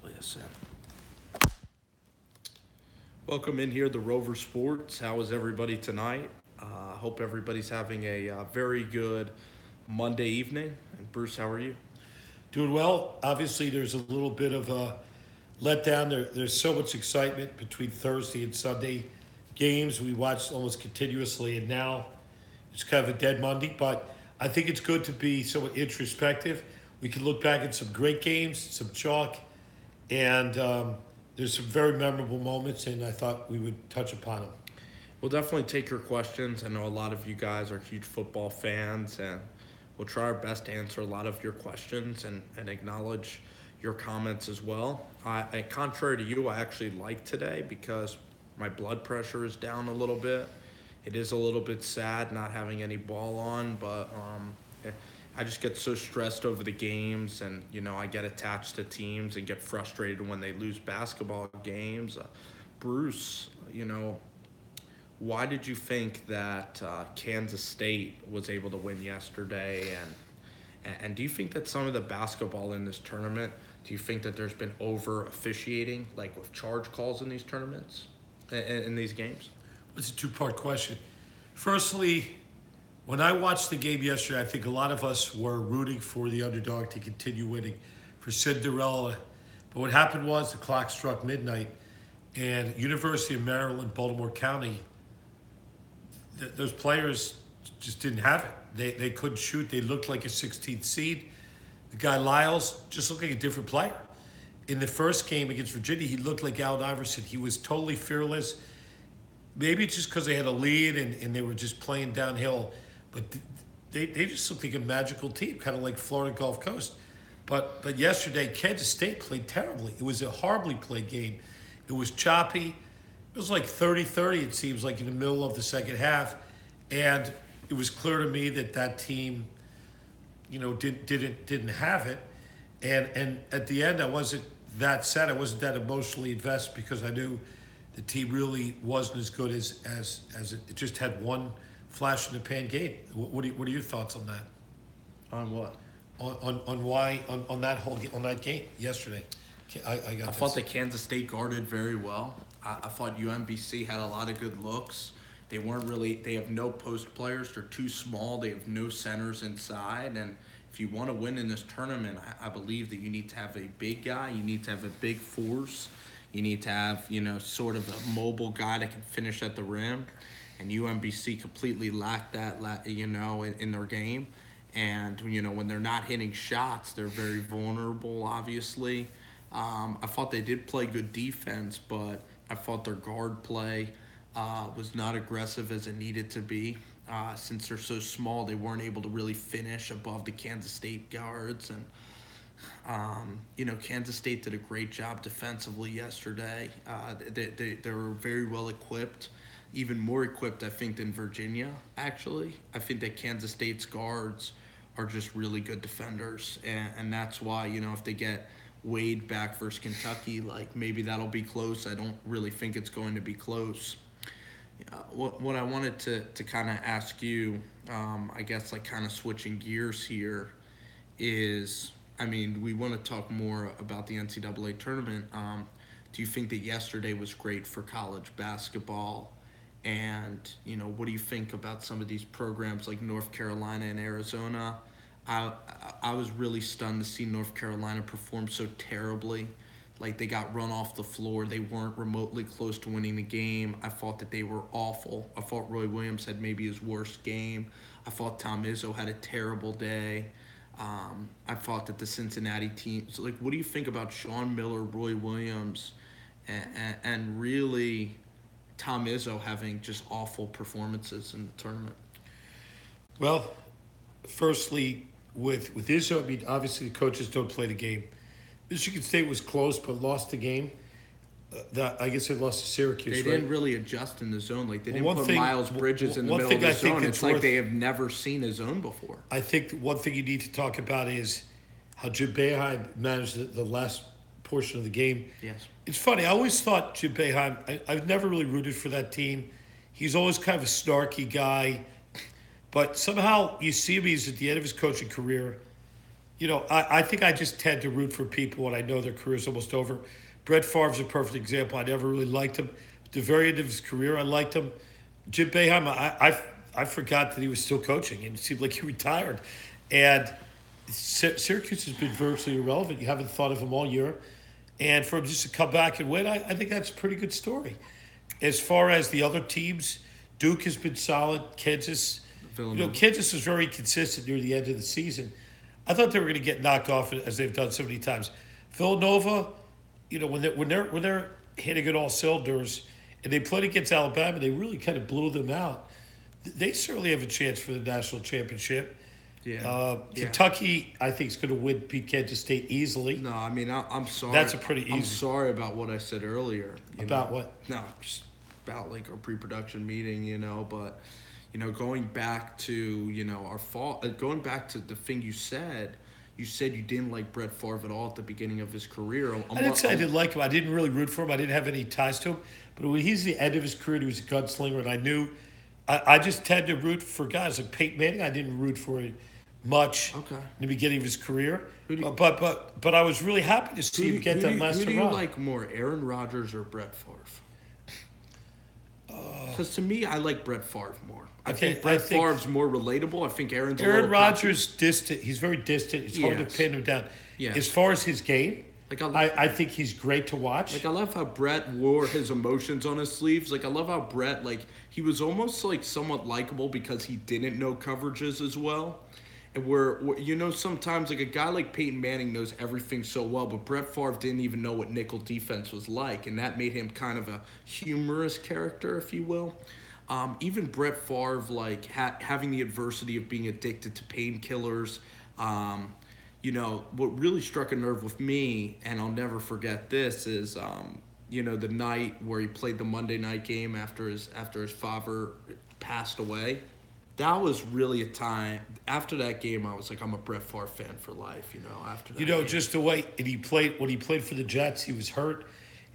Listen. Welcome in here, the Rover Sports. How is everybody tonight? Hope everybody's having a very good Monday evening. And Bruce, how are you? Doing well. Obviously, there's a little bit of a letdown. There's so much excitement between Thursday and Sunday games. We watched almost continuously, and now it's kind of a dead Monday. But I think it's good to be somewhat introspective. We can look back at some great games, some chalk, and there's some very memorable moments, and I thought we would touch upon them. We'll definitely take your questions. I know a lot of you guys are huge football fans, and we'll try our best to answer a lot of your questions and acknowledge your comments as well. Contrary to you, I actually like today because my blood pressure is down a little bit. It is a little bit sad not having any ball on, but I just get so stressed over the games, and I get attached to teams and get frustrated when they lose basketball games. Bruce, why did you think that Kansas State was able to win yesterday? And do you think that some of the basketball in this tournament, do you think that there's been over officiating, like with charge calls in these tournaments, in these games? It's a two-part question. Firstly, when I watched the game yesterday, I think a lot of us were rooting for the underdog to continue winning, for Cinderella. But what happened was the clock struck midnight, and University of Maryland, Baltimore County, those players just didn't have it. They couldn't shoot. They looked like a 16th seed. The guy Lyles just looked like a different player. In the first game against Virginia, he looked like Allen Iverson. He was totally fearless. Maybe it's just because they had a lead and they were just playing downhill. But they just looked like a magical team, kind of like Florida Gulf Coast. But yesterday, Kansas State played terribly. It was a horribly played game. It was choppy. It was like 30-30, it seems like, in the middle of the second half. And it was clear to me that team, didn't have it. And at the end, I wasn't that sad. I wasn't that emotionally invested because I knew the team really wasn't as good as it just had one flash in the pan game. What are your thoughts on that? On what? On why on that game yesterday? I thought that Kansas State guarded very well. I thought UMBC had a lot of good looks. They have no post players. They're too small. They have no centers inside. And if you want to win in this tournament, I believe that you need to have a big guy. You need to have a big force. You need to have, sort of a mobile guy that can finish at the rim. And UMBC completely lacked that, in their game. And, when they're not hitting shots, they're very vulnerable, obviously. I thought they did play good defense, but I thought their guard play was not aggressive as it needed to be. Since they're so small, they weren't able to really finish above the Kansas State guards. And, Kansas State did a great job defensively yesterday. They were very well equipped, even more equipped, I think, than Virginia, actually. I think that Kansas State's guards are just really good defenders. And that's why, if they get Wade back versus Kentucky, like maybe that'll be close. I don't really think it's going to be close. What I wanted to kind of ask you, I guess like kind of switching gears here, is, we want to talk more about the NCAA tournament. Do you think that yesterday was great for college basketball? And, what do you think about some of these programs like North Carolina and Arizona? I was really stunned to see North Carolina perform so terribly. Like, they got run off the floor. They weren't remotely close to winning the game. I thought that they were awful. I thought Roy Williams had maybe his worst game. I thought Tom Izzo had a terrible day. I thought that the Cincinnati team. So, what do you think about Sean Miller, Roy Williams, and really Tom Izzo having just awful performances in the tournament? Well, firstly, with Izzo, obviously the coaches don't play the game. Michigan State was close but lost the game. I guess they lost to Syracuse. They didn't really adjust in the zone. Like, they didn't put Miles Bridges in the one middle of thing the I think zone. that's It's like worth- they have never seen a zone before. I think one thing you need to talk about is how Jim Boeheim managed the last portion of the game. Yes. It's funny. I always thought Jim Boeheim, I've never really rooted for that team. He's always kind of a snarky guy. But somehow you see him, he's at the end of his coaching career. I think I just tend to root for people when I know their career's almost over. Brett Favre's a perfect example. I never really liked him. At the very end of his career, I liked him. Jim Boeheim, I forgot that he was still coaching, and it seemed like he retired. And Syracuse has been virtually irrelevant. You haven't thought of him all year. And for him just to come back and win, I think that's a pretty good story. As far as the other teams, Duke has been solid. Kansas, Kansas was very consistent near the end of the season. I thought they were going to get knocked off as they've done so many times. Villanova, when they're hitting it all cylinders, and they played against Alabama, they really kind of blew them out. They certainly have a chance for the national championship. Kentucky, I think, is going to beat Kansas State easily. No, I mean, I'm sorry. That's a pretty easy. I'm sorry about what I said earlier. About what? No, just about like our pre-production meeting, but going back to our fault, going back to the thing you said you didn't like Brett Favre at all at the beginning of his career. I didn't say I didn't like him. I didn't really root for him. I didn't have any ties to him. But when he's the end of his career, he was a gunslinger, and I knew. I just tend to root for guys like Peyton Manning. I didn't root for him much in the beginning of his career. But I was really happy to see him get that last run. Who do you run. like more, Aaron Rodgers or Brett Favre? Because to me, I like Brett Favre more. I think Brett Favre's more relatable. I think Aaron Rodgers distant. He's very distant. It's hard to pin him down. Yes. As far as his game, I think he's great to watch. Like, I love how Brett wore his emotions on his sleeves. Like, I love how Brett, he was almost, somewhat likable because he didn't know coverages as well. And sometimes, a guy like Peyton Manning knows everything so well, but Brett Favre didn't even know what nickel defense was like, and that made him kind of a humorous character, if you will. Even Brett Favre, having the adversity of being addicted to painkillers, what really struck a nerve with me, and I'll never forget this, is, the night where he played the Monday night game after his father passed away. That was really a time. After that game, I was like, I'm a Brett Favre fan for life. After that. Game. Just the way when he played for the Jets, he was hurt.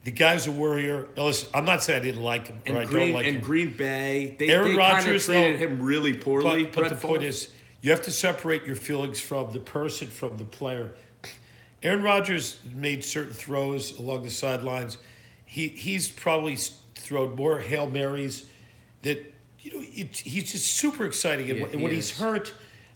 The guy's a warrior. Now listen, I'm not saying I didn't like him or I don't like him. Green Bay, they Aaron Rodgers treated him really poorly. But the point is, you have to separate your feelings from the person from the player. Aaron Rodgers made certain throws along the sidelines. He's probably thrown more Hail Marys that. He's just super exciting. And when he's hurt,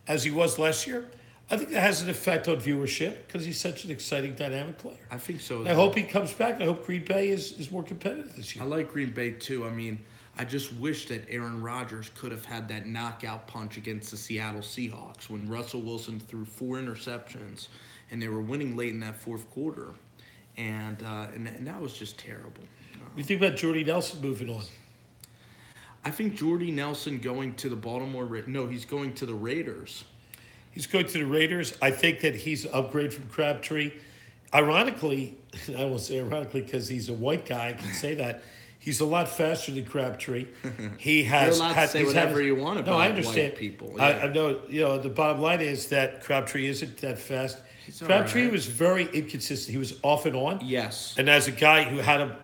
as he was last year, I think that has an effect on viewership because he's such an exciting, dynamic player. I think so. I hope he comes back. I hope Green Bay is more competitive this year. I like Green Bay, too. I mean, I just wish that Aaron Rodgers could have had that knockout punch against the Seattle Seahawks when Russell Wilson threw 4 interceptions and they were winning late in that fourth quarter. And that was just terrible. What do you think about Jordy Nelson moving on? I think Jordy Nelson going to the he's going to the Raiders. He's going to the Raiders. I think that he's an upgrade from Crabtree. Ironically, I won't say ironically because he's a white guy. I can say that. He's a lot faster than Crabtree. He has. You're allowed to say whatever you want about I understand. White people. Yeah. I know. The bottom line is that Crabtree isn't that fast. Crabtree was very inconsistent. He was off and on. Yes. And as a guy who had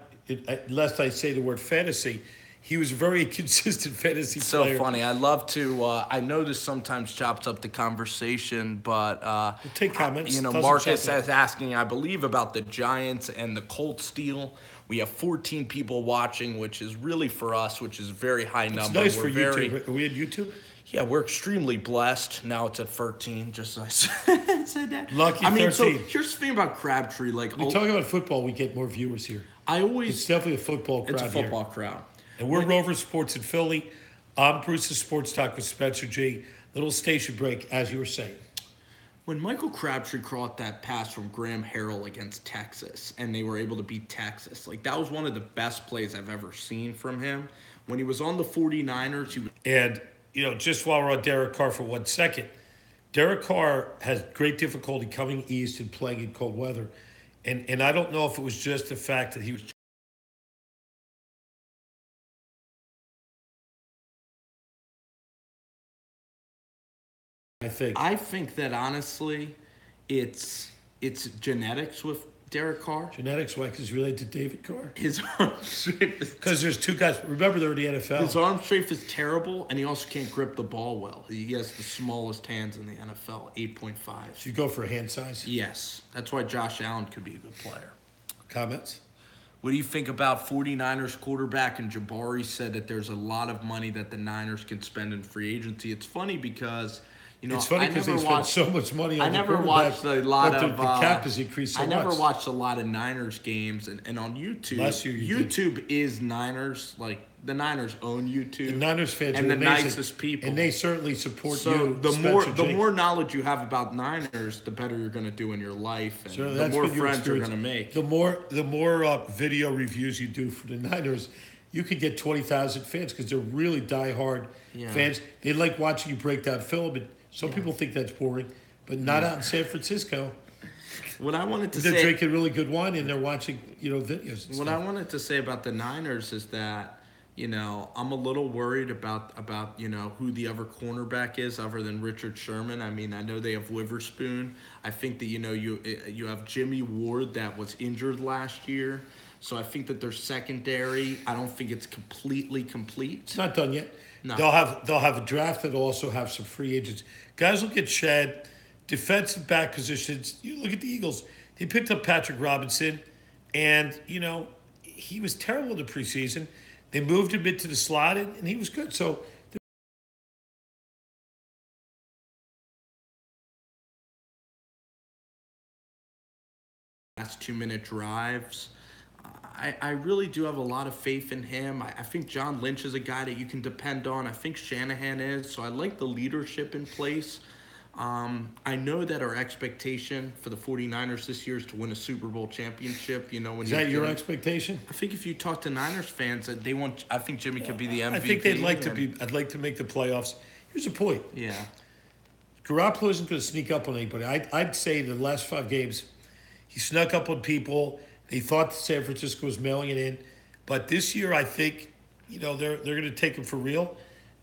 lest I say the word fantasy, he was a very inconsistent fantasy player. So funny. I love to. I know this sometimes chops up the conversation, but we'll take comments. Marcus is asking, I believe, about the Giants and the Colts deal. We have 14 people watching, which is really for us, which is a very high number. It's nice for YouTube. Are we on YouTube? Yeah, we're extremely blessed. Now it's at 13, just as I said that. Lucky 13. So here's the thing about Crabtree. We talk about football, we get more viewers here. It's definitely a football crowd. It's a football crowd. And we're Rover Sports in Philly. I'm Bruce's Sports Talk with Spencer G. Little station break, as you were saying. When Michael Crabtree caught that pass from Graham Harrell against Texas, and they were able to beat Texas, that was one of the best plays I've ever seen from him. When he was on the 49ers, And, just while we're on Derek Carr for 1 second, Derek Carr has great difficulty coming east and playing in cold weather. And I don't know if it was just the fact that he was I think that honestly, it's genetics with Derek Carr? Genetics, why? Because he's related to David Carr? His arm strength is Because there's two guys. Remember, they're in the NFL. his arm strength is terrible, and he also can't grip the ball well. He has the smallest hands in the NFL, 8.5. So you go for a hand size? Yes, that's why Josh Allen could be a good player. Comments? What do you think about 49ers quarterback? And Jabari said that there's a lot of money that the Niners can spend in free agency. It's funny because, It's funny because they spent so much money on I the never quarterback, watched a lot but of. the cap has increased so I much. never watched a lot of Niners games, and on YouTube. Last year you did. YouTube is Niners. Like the Niners own YouTube. The Niners fans and are the amazing, nicest people, and they certainly support so you. the Spencer Jake. more knowledge you have about Niners, the better you're going to do in your life, and So the that's more been your friends you're experience. going to make. The more video reviews you do for the Niners, you could get 20,000 fans because they're really diehard fans. They like watching you break down film, and some people think that's boring, but not out in San Francisco. What I wanted to They're say, drinking really good wine and they're watching, videos. And what stuff. I wanted to say about the Niners is that, I'm a little worried about who the other cornerback is other than Richard Sherman. I mean, I know they have Witherspoon. I think that you have Jimmy Ward that was injured last year. So I think that their secondary, I don't think it's completely complete. It's not done yet. No. They'll have a draft that'll also have some free agents. Guys will get shed. Defensive back positions. You look at the Eagles. They picked up Patrick Robinson, and he was terrible in the preseason. They moved him into the slot, and he was good. So last 2-minute drives. I really do have a lot of faith in him. I think John Lynch is a guy that you can depend on. I think Shanahan is. So I like the leadership in place. I know that our expectation for the 49ers this year is to win a Super Bowl championship. is that your expectation? I think if you talk to Niners fans, that they want. I think Jimmy could be the MVP. I think they'd like to be. I'd like to make the playoffs. Here's the point. Yeah. Garoppolo isn't going to sneak up on anybody. I'd say the last 5 games, he snuck up on people. They thought San Francisco was mailing it in, but this year I think they're going to take him for real.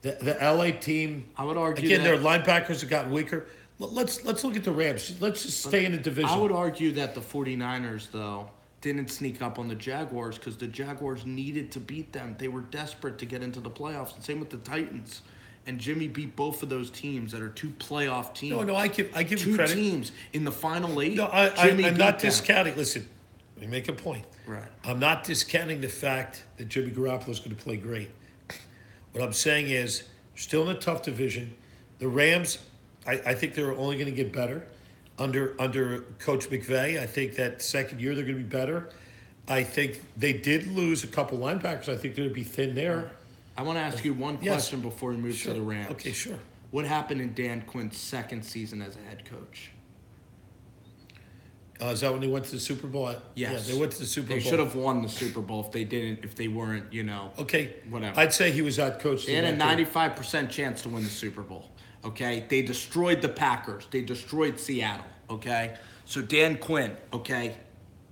The LA team. I would argue again that their linebackers have gotten weaker. Let's look at the Rams. Let's just stay in the division. I would argue that the 49ers, though, didn't sneak up on the Jaguars because the Jaguars needed to beat them. They were desperate to get into the playoffs. And same with the Titans. And Jimmy beat both of those teams that are 2 playoff teams. No, I give him 2 credit. teams in the final 8. No, Jimmy I'm beat not them. discounting. Listen, let me make a point. Right. I'm not discounting the fact that Jimmy Garoppolo is going to play great. What I'm saying is, still in a tough division. The Rams, I think they're only going to get better under Coach McVay. I think that second year they're going to be better. I think they did lose a couple linebackers. I think they're going to be thin there. I want to ask you one question before we move to the Rams. Okay, sure. What happened in Dan Quinn's second season as a head coach? Is that when they went to the Super Bowl? Yes. Yeah, they went to the Super Bowl. They should have won the Super Bowl if they weren't, Okay. whatever. I'd say he was outcoached. They had a 95% chance to win the Super Bowl, okay? They destroyed the Packers. They destroyed Seattle, okay? So Dan Quinn, okay?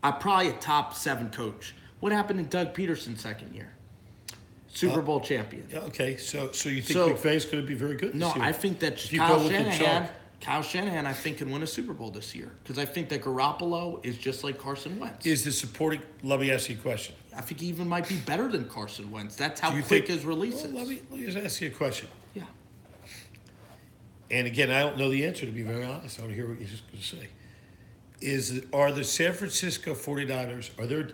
Probably a top 7 coach. What happened in Doug Peterson's second year? Super Bowl champion. Yeah, okay. So you think McVay's going to be very good this No, year? I think that Kyle Shanahan, I think, can win a Super Bowl this year because I think that Garoppolo is just like Carson Wentz. Is the supporting? Let me ask you a question. I think he even might be better than Carson Wentz. That's how Do you quick think, his release is. Let me just ask you a question. Yeah. And again, I don't know the answer, to be very honest. I want to hear what you're just going to say. Are the San Francisco 49ers,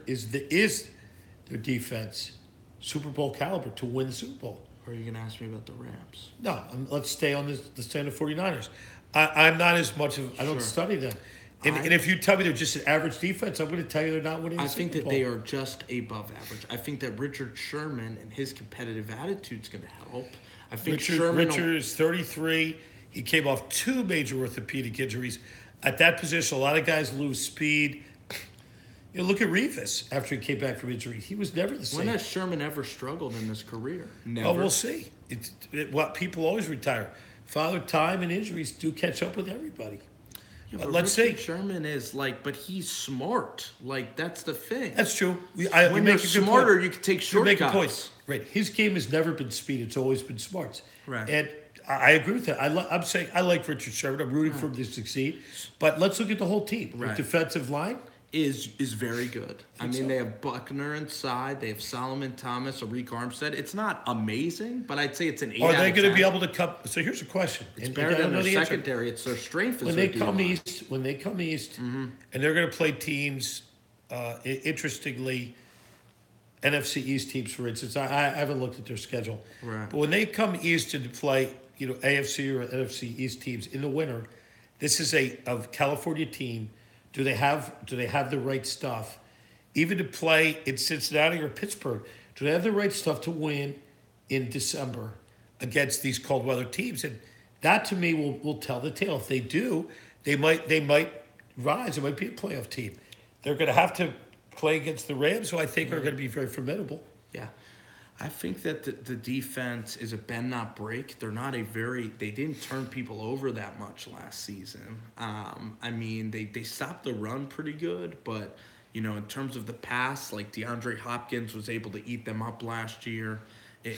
is their defense Super Bowl caliber to win the Super Bowl? Or are you going to ask me about the Rams? No, let's stay on the stand of 49ers. I'm not as much of, I don't study them. And if you tell me they're just an average defense, I'm going to tell you they're not winning the Super Bowl. I think that they are just above average. I think that Richard Sherman and his competitive attitude is going to help. I think Richard is 33. He came off 2 major orthopedic injuries. At that position, a lot of guys lose speed. Look at Revis after he came back from injury. He was never the same. When has Sherman ever struggled in his career? Never. Oh, we'll see. People always retire. Father Time and injuries do catch up with everybody. Yeah, but let's Richard see. Sherman is but he's smart. That's the thing. That's true. When you're smarter, you can take shortcuts. You're making points. Right. His game has never been speed. It's always been smarts. Right. And I agree with that. I'm saying I like Richard Sherman. I'm rooting for him to succeed. But let's look at the whole team. Right. The defensive line. is very good. I mean, they have Buckner inside. They have Solomon Thomas, Arik Armstead. It's not amazing, but I'd say it's an 8 Are out they of going to 10. be able to come? So here's a question. It's and better I don't than know their the answer. secondary. It's their strength. When Is they their come D-line. east, and they're going to play teams, interestingly, NFC East teams, for instance. I haven't looked at their schedule, Right. but when they come east to play, AFC or NFC East teams in the winter, this is a California team. Do they have the right stuff, even to play in Cincinnati or Pittsburgh? Do they have the right stuff to win in December against these cold weather teams? And that to me will tell the tale. If they do, they might rise. It might be a playoff team. They're going to have to play against the Rams, who I think are going to be very formidable. Yeah. I think that the defense is a bend not break. They didn't turn people over that much last season. I mean, they stopped the run pretty good, but in terms of the pass, like DeAndre Hopkins was able to eat them up last year.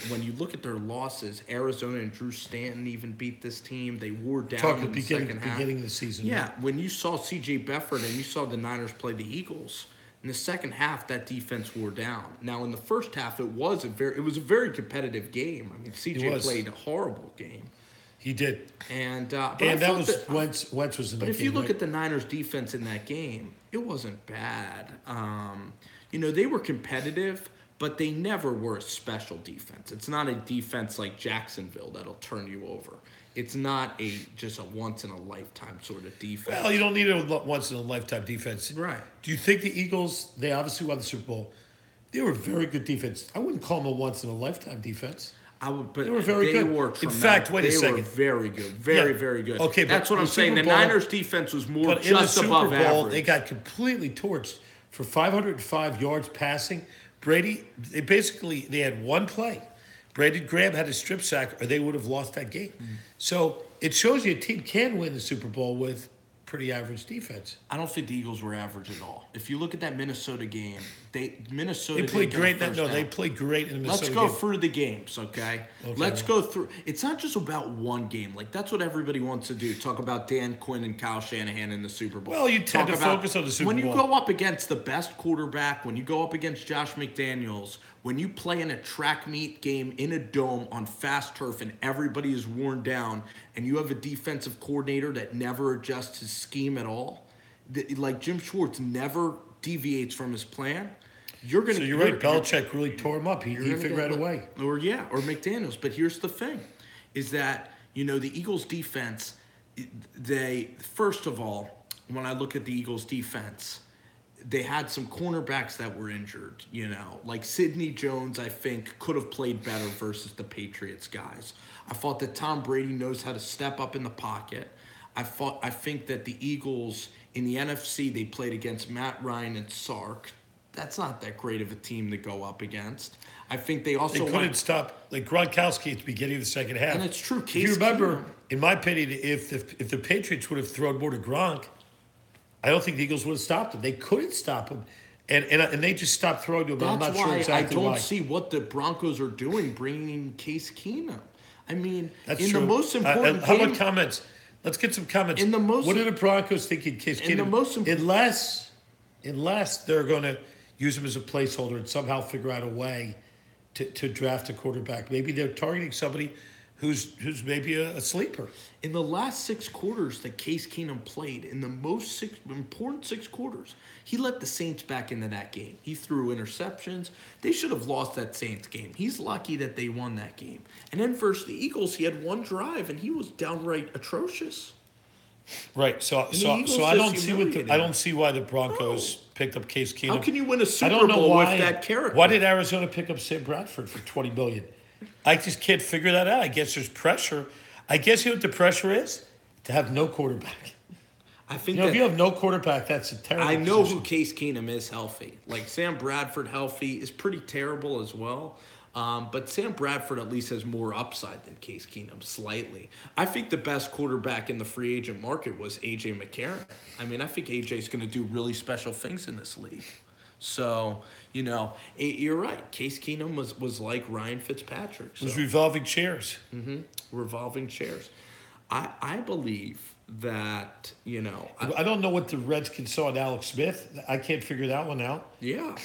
When you look at their losses, Arizona and Drew Stanton even beat this team. They wore down in the second half. Beginning of the season. Yeah, right? when you saw C.J. Beathard and you saw the Niners play the Eagles, in the second half, that defense wore down. Now, in the first half, it was a very competitive game. I mean, C.J. played a horrible game. He did. And that was Wentz was in that game. But if you look at the Niners' defense in that game, it wasn't bad. They were competitive, but they never were a special defense. It's not a defense like Jacksonville that'll turn you over. It's not just a once-in-a-lifetime sort of defense. Well, you don't need a once-in-a-lifetime defense. Right. Do you think the Eagles, they obviously won the Super Bowl. They were a very good defense. I wouldn't call them a once-in-a-lifetime defense. But they were very good. In fact, wait a second. They were very good. Very good. Okay, that's what I'm saying. The Niners' defense was more just above average. But in the Super Bowl, they got completely torched for 505 yards passing. Brady, they had one play. Brandon Graham had a strip sack, or they would have lost that game. So it shows you a team can win the Super Bowl with pretty average defense. I don't think the Eagles were average at all. If you look at that Minnesota game, they played great. They played great in the Minnesota game. Let's go through the games, okay? Let's go through. It's not just about one game. Like, that's what everybody wants to do. Talk about Dan Quinn and Kyle Shanahan in the Super Bowl. Well, you tend to focus on the Super Bowl. When you go up against the best quarterback, when you go up against Josh McDaniels, when you play in a track meet game in a dome on fast turf and everybody is worn down, and you have a defensive coordinator that never adjusts his scheme at all, like Jim Schwartz never deviates from his plan, you're going to... So you're right. Belichick really tore him up. He figured out a way. Or McDaniels. But here's the thing, is that, the Eagles defense, first of all, when I look at the Eagles defense, they had some cornerbacks that were injured, like Sidney Jones, I think, could have played better versus the Patriots guys. I thought that Tom Brady knows how to step up in the pocket. I think that the Eagles in the NFC, they played against Matt Ryan and Sark. That's not that great of a team to go up against. I think they also couldn't stop like Gronkowski at the beginning of the second half. And it's true. If you remember, in my opinion, if the Patriots would have thrown more to Gronk, I don't think the Eagles would have stopped him. They couldn't stop him. And they just stopped throwing to him. That's I'm not why sure exactly why. I don't see what the Broncos are doing bringing in Case Keenum. I mean, that's in true. the most important how game... about comments? Let's get some comments. What do the Broncos think in Case Keenum? Unless they're going to use him as a placeholder and somehow figure out a way to draft a quarterback. Maybe they're targeting somebody who's maybe a sleeper. In the last 6 quarters that Case Keenum played, in the most important 6 quarters, he let the Saints back into that game. He threw interceptions. They should have lost that Saints game. He's lucky that they won that game. And then versus the Eagles, he had one drive, and he was downright atrocious. Right. So I don't see why the Broncos picked up Case Keenum. How can you win a Super Bowl with that character? Why did Arizona pick up Sam Bradford for $20 million? I just can't figure that out. I guess there's pressure. I guess you know what the pressure is? To have no quarterback. I think if you have no quarterback, that's a terrible I know position. who Case Keenum is healthy. Like Sam Bradford healthy is pretty terrible as well. But Sam Bradford at least has more upside than Case Keenum, slightly. I think the best quarterback in the free agent market was A.J. McCarron. I mean, I think A.J.'s going to do really special things in this league. So, you're right. Case Keenum was like Ryan Fitzpatrick. So. It was revolving chairs. Mm-hmm. Revolving chairs. I believe that, I don't know what the Redskins saw in Alex Smith. I can't figure that one out. yeah,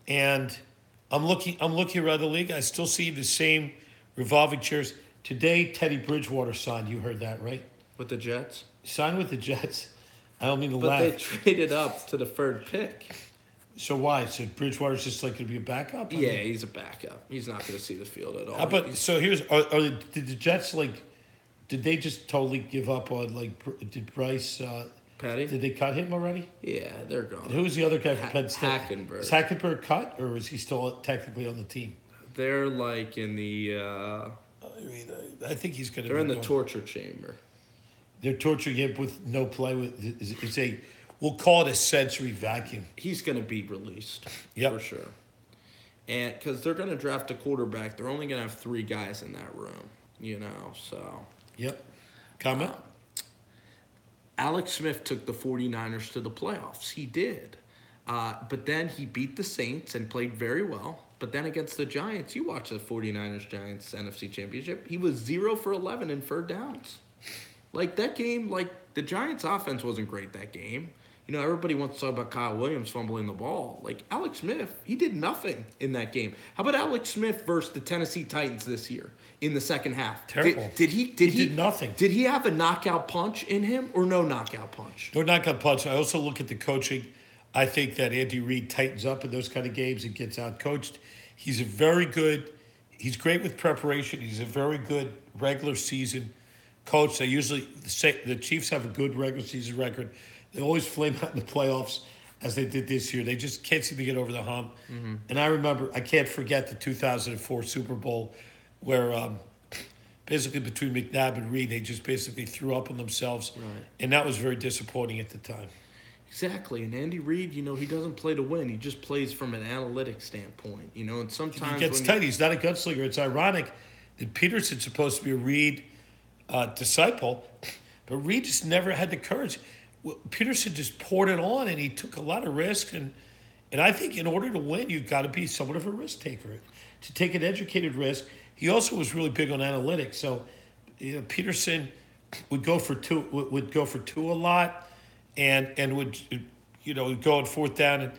And I'm looking around the league. I still see the same revolving chairs. Today, Teddy Bridgewater signed. You heard that, right? with the Jets. Signed with the Jets. I don't mean to But laugh. they traded up to the third pick. So why? So Bridgewater's just like going to be a backup? Yeah, he's a backup. He's not going to see the field at all. How about, so here's, did the Jets, like, did they just totally give up on, like, did Bryce, Petty? did they cut him already? Yeah, they're gone. Who was the other guy from Penn State? Hackenberg. Is Hackenberg cut, or is he still technically on the team? They're like in the. I mean, I think he's going to. They're in the torture chamber. They're torturing him with no play. It's a, we'll call it a sensory vacuum. He's going to be released. Yep. For sure. And because they're going to draft a quarterback, they're only going to have 3 guys in that room. So. Yep. Comment. Alex Smith took the 49ers to the playoffs. He did. But then he beat the Saints and played very well. But then against the Giants, you watch the 49ers-Giants NFC Championship, he was 0 for 11 in third downs. Like, that game, the Giants' offense wasn't great that game. Everybody wants to talk about Kyle Williams fumbling the ball. Like, Alex Smith, he did nothing in that game. How about Alex Smith versus the Tennessee Titans this year in the second half? Terrible. He did nothing. Did he have a knockout punch in him or no knockout punch? No knockout punch. I also look at the coaching. I think that Andy Reid tightens up in those kind of games and gets out coached. He's he's great with preparation. He's a very good regular season coach. They usually say the Chiefs have a good regular season record. They always flame out in the playoffs, as they did this year. They just can't seem to get over the hump. Mm-hmm. And I can't forget the 2004 Super Bowl where basically between McNabb and Reed, they just basically threw up on themselves. Right. And that was very disappointing at the time. Exactly. And Andy Reid, he doesn't play to win. He just plays from an analytic standpoint, and sometimes he gets tight. He's not a gunslinger. It's ironic that Peterson's supposed to be a Reid disciple, but Reid just never had the courage. Peterson just poured it on, and he took a lot of risk. And I think in order to win, you've got to be somewhat of a risk taker. To take an educated risk, he also was really big on analytics. So, Peterson would go for two a lot, and would go on fourth down,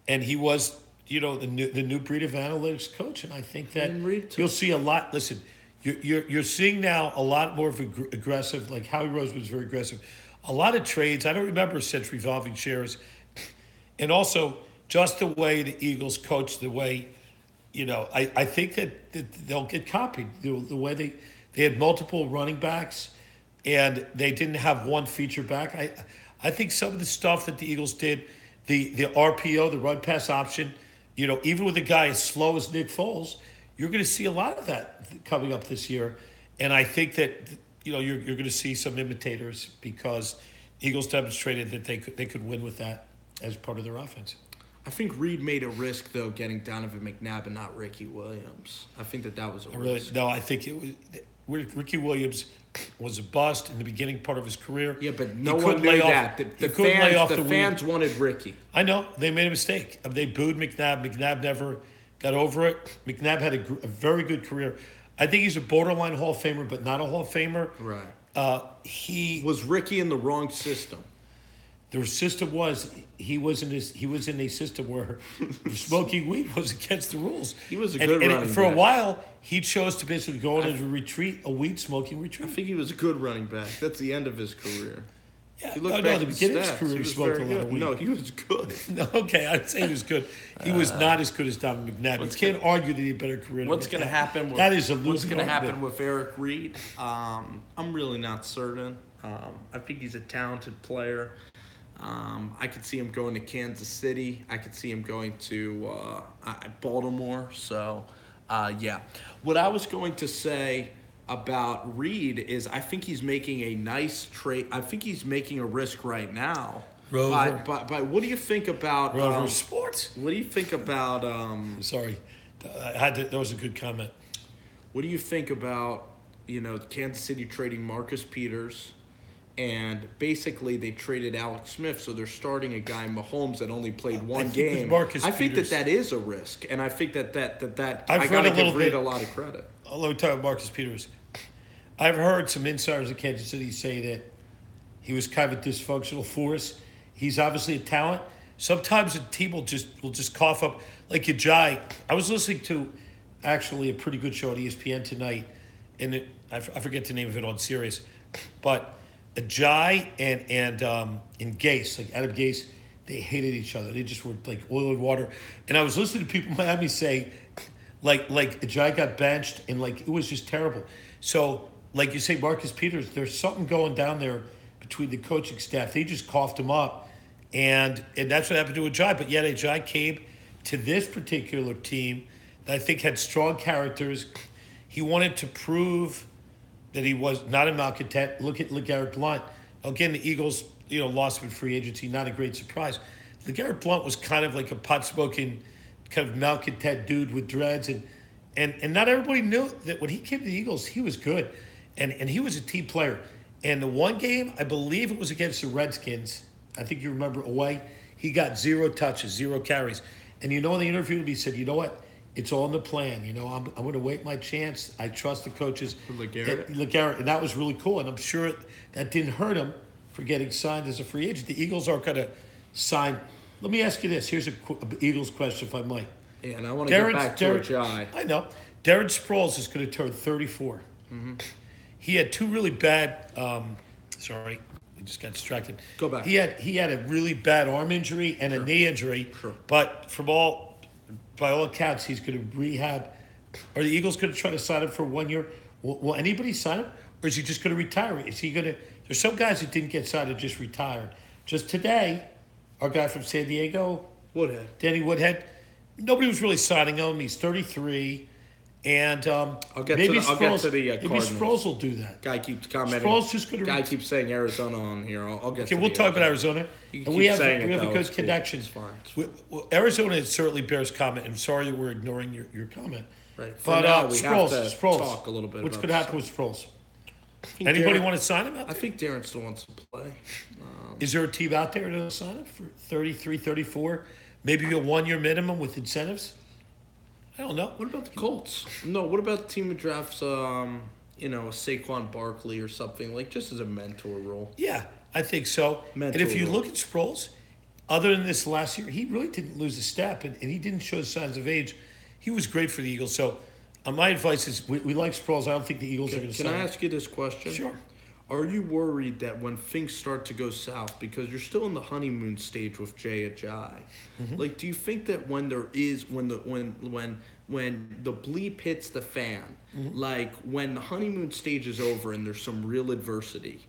and he was the new breed of analytics coach. And I think that you'll see a lot. Listen, you're seeing now a lot more of aggressive. Like Howie Rosen was very aggressive. A lot of trades. I don't remember since revolving shares, and also just the way the Eagles coach, the way, I think that they'll get copied. The way they had multiple running backs, and they didn't have one feature back. I think some of the stuff that the Eagles did, the RPO, the run pass option, even with a guy as slow as Nick Foles, you're going to see a lot of that coming up this year, and I think that. You're going to see some imitators because Eagles demonstrated that they could win with that as part of their offense. I think Reid made a risk, though, getting Donovan McNabb and not Ricky Williams. I think that was a risk. No, I think it was Ricky Williams was a bust in the beginning part of his career. Yeah, but no one knew that. The fans wanted Ricky. I know. They made a mistake. They booed McNabb. McNabb never got over it. McNabb had a very good career. I think he's a borderline Hall of Famer, but not a Hall of Famer. Right. He was Ricky in the wrong system. The system was he was in a system where smoking weed was against the rules. He was a good running back. And for a while, he chose to basically go on a retreat, a weed smoking retreat. I think he was a good running back. That's the end of his career. Yeah, the beginning of his career, he smoked a lot of weed. No, he was good. No, okay, I'd say he was good. He was not as good as Donovan McNabb. You can't argue that he had a better career. What's going to happen? What's going to happen with Eric Reid? I'm really not certain. I think he's a talented player. I could see him going to Kansas City. I could see him going to Baltimore. So, yeah. What I was going to say about Reid is I think he's making a nice trade. I think he's making a risk right now. Rover. But what do you think about Rover Sports? What do you think about Sorry. That was a good comment. What do you think about, Kansas City trading Marcus Peters, and basically they traded Alex Smith, so they're starting a guy, Mahomes, that only played one game. I think that is a risk, and I think that I got to give Reid a lot of credit. Let me talk about Marcus Peters. I've heard some insiders in Kansas City say that he was kind of a dysfunctional force. He's obviously a talent. Sometimes a team will just cough up like Ajay. I was listening to actually a pretty good show on ESPN tonight, and I forget the name of it on Sirius, but Ajay and Gase, like Adam Gase, they hated each other. They just were like oil and water. And I was listening to people in Miami say, like Ajay got benched, and like it was just terrible. So, like you say, Marcus Peters, there's something going down there between the coaching staff. They just coughed him up, and that's what happened to Ajay. But yet Ajay came to this particular team that I think had strong characters. He wanted to prove that he was not a malcontent. Look at LeGarrette Blount. Again, the Eagles, lost him in free agency. Not a great surprise. LeGarrette Blount was kind of like a pot-smoking, kind of malcontent dude with dreads, and not everybody knew that when he came to the Eagles, he was good, and he was a team player. And the one game, I believe it was against the Redskins. I think you remember away. He got 0 touches, 0 carries, and in the interview, he said, "You know what? It's all in the plan. I'm going to wait my chance. I trust the coaches." LeGarrette, and that was really cool. And I'm sure that didn't hurt him for getting signed as a free agent. The Eagles are going to sign. Let me ask you this. Here's a Eagles question, if I might. Yeah, and I want to get back to Ajay. I know. Darren Sproles is going to turn 34. Mm-hmm. He had 2 really bad. Sorry, I just got distracted. Go back. He had a really bad arm injury and a knee injury. Sure. But by all accounts, he's going to rehab. Are the Eagles going to try to sign him for 1 year? Will anybody sign him? Or is he just going to retire? Is he going to... There's some guys that didn't get signed and just retired. Just today, our guy from San Diego, Danny Woodhead, nobody was really signing him. He's 33. And I'll get to the Cardinals. Maybe Sproles will do that. Guy keeps commenting. Sproles just going to... Guy keeps saying Arizona on here. I'll get to we'll talk about Arizona. And we have a good connection. Fine. Arizona certainly bears comment. I'm sorry that we're ignoring your comment. Right. But Sproles, Sproles, talk a little bit. What's going to happen with Sproles? Anybody want to sign him? I think Darren still wants to play. Is there a team out there to sign him for 33, 34? Maybe a 1 year minimum with incentives? I don't know. What about the Colts? No, what about the team that drafts, Saquon Barkley or something, like just as a mentor role? Yeah, I think so. And if you look at Sproles, other than this last year, he really didn't lose a step, and he didn't show signs of age. He was great for the Eagles. So my advice is we like Sproles. I don't think the Eagles are going to sign him. Can I ask you this question? Sure. Are you worried that when things start to go south, because you're still in the honeymoon stage with Jay Ajay, like, do you think that when there is when the bleep hits the fan, like when the honeymoon stage is over and there's some real adversity,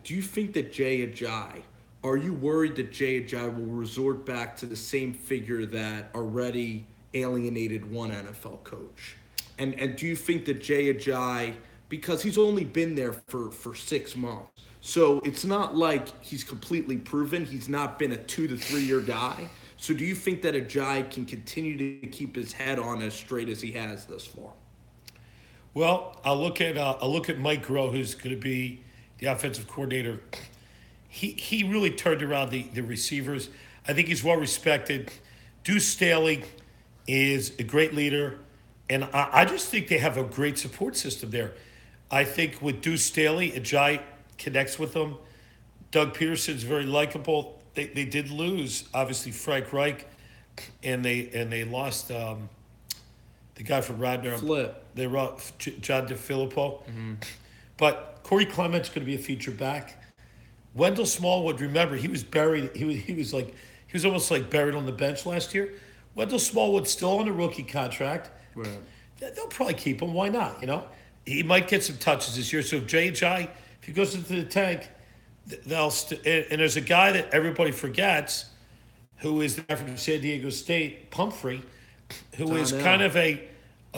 do you think that Jay Ajay, are you worried that Jay Ajay will resort back to the same figure that already alienated one NFL coach? And do you think that Jay Ajay, because he's only been there for 6 months, so it's not like he's completely proven. He's not been a 2 to 3 year guy. So do you think that Ajay can continue to keep his head on as straight as he has thus far? Well, I'll look at Mike Groh, who's going to be the offensive coordinator. He really turned around the receivers. I think he's well respected. Deuce Staley is a great leader, and I just think they have a great support system there. I think with Deuce Staley, Ajay connects with them. Doug Peterson's very likable. They did lose, obviously, Frank Reich, and they lost the guy from Radnor. They lost John DeFilippo. But Corey Clement's going to be a feature back. Wendell Smallwood, remember, he was buried. He was almost like buried on the bench last year. Wendell Smallwood's still on a rookie contract. Right. They'll probably keep him. Why not? He might get some touches this year. So if Jay, if he goes into the tank, and there's a guy that everybody forgets, who is the guy from San Diego State, Pumphrey, who is kind of a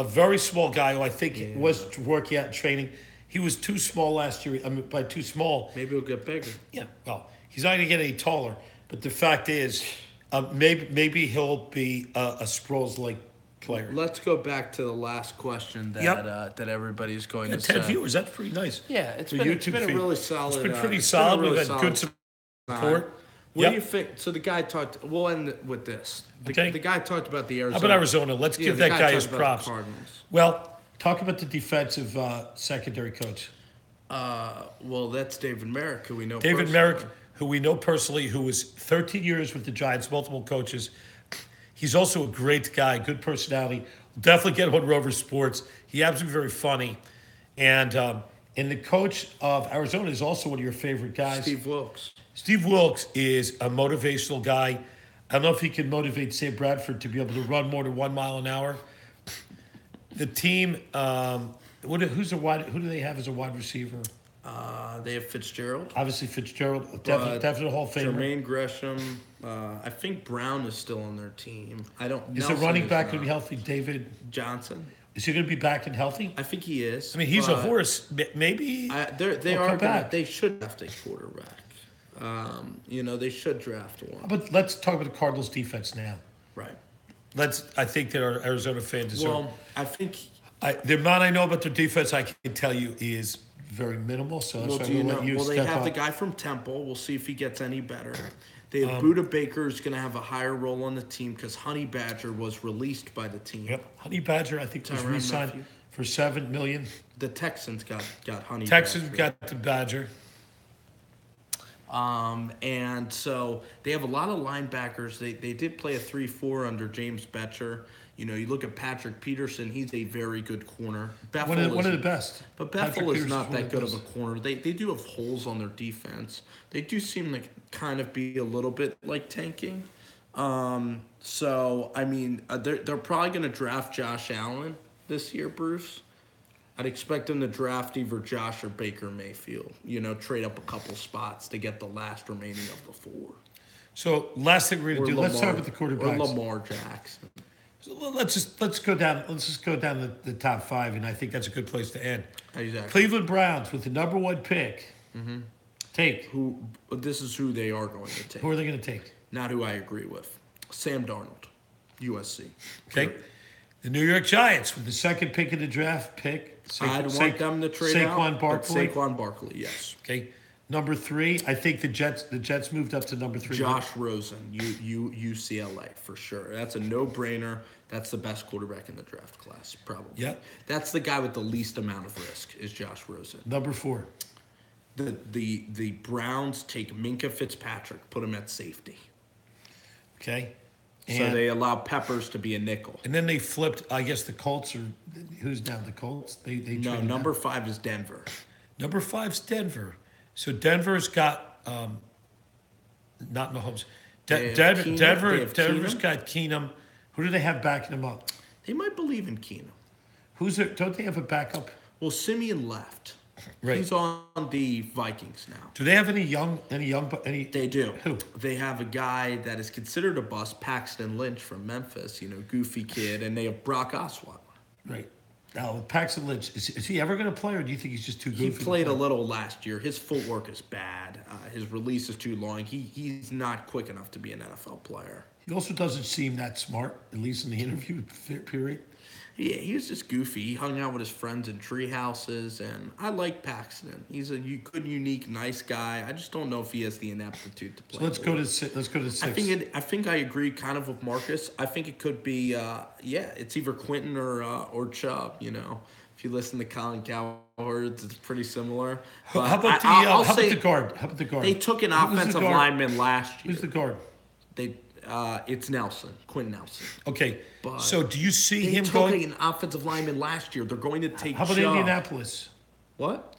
very small guy who I think was working out in training. He was too small last year. I mean, by too small. Maybe he'll get bigger. Yeah, well, he's not going to get any taller. But the fact is, maybe he'll be a Sproles-like player. Let's go back to the last question that everybody's going to 10 viewers, that's pretty nice. Yeah, it's been a really solid. It's been pretty solid. We've had good support. What do you think? So the guy talked. We'll end with this. The guy talked about the Arizona. How about Arizona? Let's give that guy his props. Cardinals. Well, Talk about the defensive secondary coach. Well, that's David Merrick, who we know David personally. Merrick, who we know personally, who was 13 years with the Giants, multiple coaches. He's also a great guy, good personality. Definitely get him on Rover Sports. He happens to be very funny. And the coach of Arizona is also one of your favorite guys. Steve Wilkes. Steve Wilkes is a motivational guy. I don't know if he can motivate Sam Bradford to be able to run more than 1 mile an hour. The team, who do they have as a wide receiver? They have Fitzgerald. Obviously Fitzgerald, definite Hall of Famer. Jermaine Gresham. I think Brown is still on their team. I don't. Is Nelson the running back not. going to be healthy? David Johnson? Is he going to be back and healthy? I think he is. I mean, he's a horse. Maybe They he'll are come back. They should draft a quarterback. They should draft one. But let's talk about the Cardinals defense now. Right. I think that our Arizona fans deserve. Well, I think. The amount I know about their defense, I can tell you, is very minimal. So Well, that's do why you I'm know? going to let you Well, they step have up. the guy from Temple. We'll see if he gets any better. They have Buda Baker is going to have a higher role on the team because Honey Badger was released by the team. Yep, Honey Badger, I think, was Tyrann re-signed Mathieu. for $7 million. The Texans got Honey. Texans Badger. got the Badger. And so they have a lot of linebackers. They did play a 3-4 under James Betcher. You look at Patrick Peterson. He's a very good corner. One of the best. But Patrick Bethel is Peterson's not one that of the good of a best. corner. They do have holes on their defense. They do seem like kind of be a little bit like tanking. So I mean, they're probably going to draft Josh Allen this year, Bruce. I'd expect them to draft either Josh or Baker Mayfield. Trade up a couple spots to get the last remaining of the 4. So last thing we're going to do, let's talk about the quarterbacks. Or Lamar Jackson. So let's just go down. Let's just go down the top 5, and I think that's a good place to end. Exactly. Cleveland Browns with the number 1 pick. Mm-hmm. Take. This is who they are going to take. Who are they going to take? Not who I agree with. Sam Darnold, USC. Okay. The New York Giants with the 2nd pick in the draft pick. I'd want them to trade out. Saquon Barkley. Saquon Barkley, yes. Okay. Number 3, I think the Jets moved up to number 3. Josh Rosen, UCLA for sure. That's a no-brainer. That's the best quarterback in the draft class, probably. Yep. That's the guy with the least amount of risk is Josh Rosen. Number 4. The Browns take Minka Fitzpatrick, put him at safety. Okay. So they allow Peppers to be a nickel. And then they flipped, I guess the Colts are, who's now the Colts? They No, traded number out. 5 is Denver. Number 5's Denver. So Denver's got, not Mahomes. They have Keenum. They have Denver's Keenum. got Keenum. Who do they have backing them up? They might believe in Keenum. Don't they have a backup? Well, Simeon left. Right. He's on the Vikings now. Do they have any young? They do. Who? They have a guy that is considered a bust, Paxton Lynch from Memphis, goofy kid, and they have Brock Osweiler. Right. Now, Paxton Lynch, is he ever going to play, or do you think he's just too goofy? He played a little last year. His footwork is bad. His release is too long. He's not quick enough to be an NFL player. He also doesn't seem that smart, at least in the interview period. Yeah, he was just goofy. He hung out with his friends in tree houses, and I like Paxton. He's a good, unique, nice guy. I just don't know if he has the ineptitude to play. So let's go to 6. I think I agree kind of with Marcus. I think it could be it's either Quentin or Chubb. If you listen to Colin Cowherd, it's pretty similar. But How about the guard? How about the guard? They took an Who's the offensive guard? lineman last year. Who's the guard? It's Nelson, Quentin Nelson. Okay. But So do you see They him took going? an offensive lineman last year. They're going to take How about Chubb. Indianapolis? What?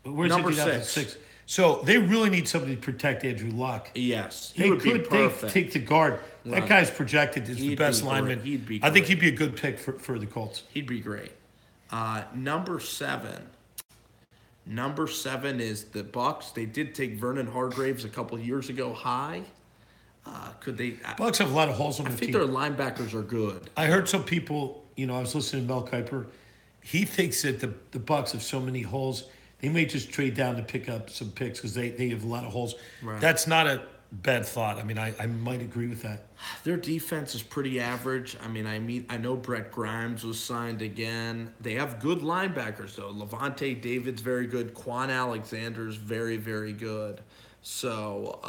Where's Number Indianapolis? 6. So they really need somebody to protect Andrew Luck. Yes. They He would be could perfect. take the guard. That Right. guy's projected as the He'd best be lineman. great. He'd be I think great. he'd be a good pick for the Colts. He'd be great. Number 7. Number 7 is the Bucks. They did take Vernon Hargraves a couple of years ago high. Could they? Bucks have a lot of holes on I the think team. their linebackers are good. I heard some people, I was listening to Mel Kiper. He thinks that the Bucks have so many holes, they may just trade down to pick up some picks because they have a lot of holes. Right. That's not a bad thought. I mean, I might agree with that. Their defense is pretty average. I know Brett Grimes was signed again. They have good linebackers, though. Levante David's very good. Quan Alexander's very, very good. So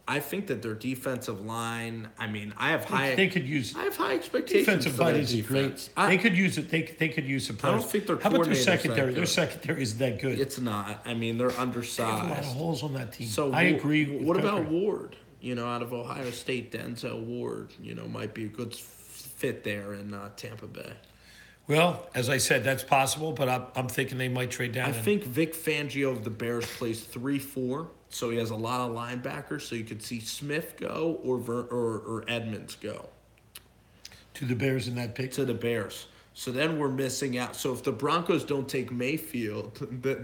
I think that their defensive line. I mean, I have They could use I have high expectations. defensive for line their isn't great. defense. They could use it. They could use some I don't players. think their How about their coordinator's secondary? that Their good. secondary isn't that good. It's not. I mean, they're They have a lot of undersized. holes on that team. So I agree. with What about Pepper. Ward? Out of Ohio State, Denzel Ward. Might be a good fit there in Tampa Bay. Well, as I said, that's possible, but I'm thinking they might trade down. I think Vic Fangio of the Bears plays 3-4, so he has a lot of linebackers. So you could see Smith go or Edmonds go to the Bears in that pick. to the Bears. So then we're missing out. So if the Broncos don't take Mayfield,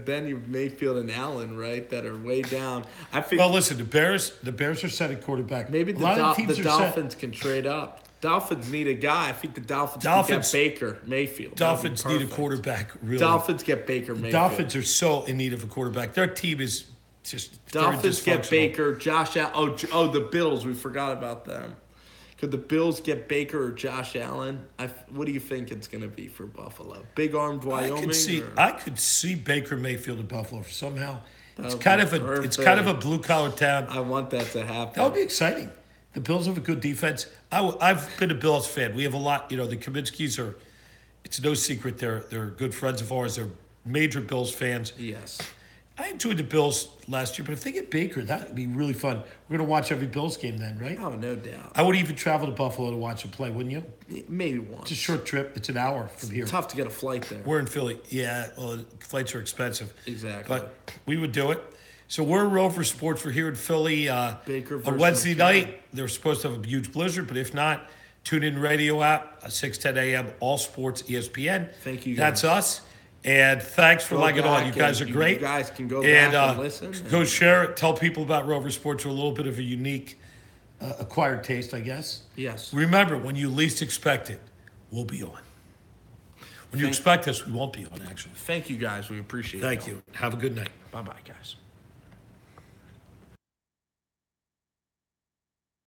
then you have Mayfield and Allen, right, that are way down. I think. Well, listen, the Bears are set at quarterback. Maybe A lot of teams the are Dolphins can trade up. Dolphins need a guy. I think the Dolphins get Baker Mayfield. Dolphins need a quarterback. Really, Dolphins get Baker Mayfield. Dolphins are so in need of a quarterback. Their team is just Dolphins get dysfunctional. Baker, Josh Allen. Oh, the Bills. We forgot about them. Could the Bills get Baker or Josh Allen? What do you think it's going to be for Buffalo? Big armed Wyoming. I could see Baker Mayfield in Buffalo somehow. It's would kind be of a perfect. blue collar town. I want that to happen. That would be exciting. The Bills have a good defense. I've been a Bills fan. We have a lot. The Kaminsky's are. It's no secret they're good friends of ours. They're major Bills fans. Yes. I enjoyed the Bills last year, but if they get Baker, that would be really fun. We're going to watch every Bills game then, right? Oh, no doubt. I would even travel to Buffalo to watch them play, wouldn't you? Maybe once. It's a short trip. It's an hour from here. Tough to get a flight there. We're in Philly. Yeah, well, flights are expensive. Exactly. But we would do it. So we're Rover Sports. We're here in Philly. Baker on versus Wednesday McCarron. night, they're supposed to have a huge blizzard, but if not, tune in radio app, 6:10 a.m., All Sports ESPN. Thank you, That's guys. us. And thanks for Go logging on. You back guys are and great. You guys can go back and listen. Go share it. Tell people about Rover Sports. We're a little bit of a unique acquired taste, I guess. Yes. Remember, when you least expect it, we'll be on. When you expect us, we won't be on, actually. Thank you, guys. We appreciate it. Thank you. Have a good night. Bye-bye, guys.